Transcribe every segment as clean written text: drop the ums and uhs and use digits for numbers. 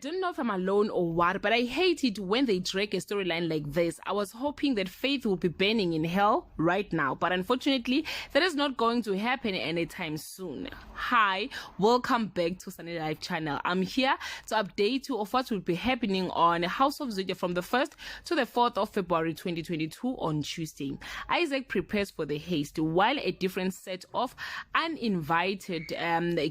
don't know if I'm alone or what, but I hate it when they drag a storyline like this. I was hoping that Faith would be burning in hell right now, but unfortunately, that is not going to happen anytime soon. Hi, welcome back to Sunny Life channel. I'm here to update you of what will be happening on House of Zwide from the 1st to the 4th of February 2022 on Tuesday. Isaac prepares for the haste while a different set of uninvited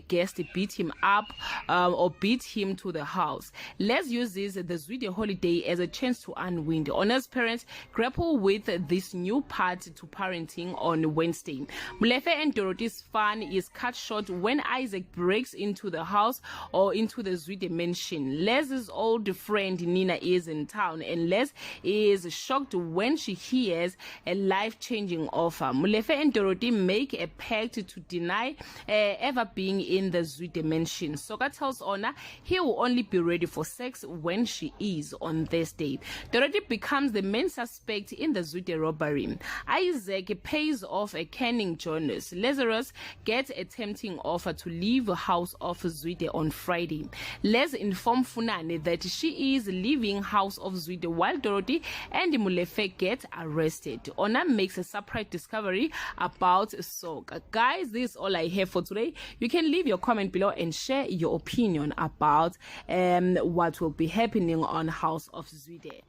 guests beat him up or beat him to the house. Let's use the Zwide holiday as a chance to unwind. Ona's parents grapple with this new part to parenting on Wednesday. Molefe and Dorothy's fun is cut short when Isaac breaks into the house or into the Zwide mansion. Les's old friend Nina is in town, and Les is shocked when she hears a life-changing offer. Molefe and Dorothy make a pact to deny ever being in the Zwide mansion. Soka tells ONA he will only be ready for sex when she is on Thursday. Dorothy becomes the main suspect in the Zwide robbery. Isaac pays off a canning Jonas. Lazarus gets a tempting offer to leave the house of Zwide on Friday. Les informs Funane that she is leaving House of Zwide while Dorothy and Molefe get arrested. ONA makes a surprise discovery about Soka. Guys, this is all I have for today. You can leave your comment below and share your opinion about what will be happening on House of Zwide.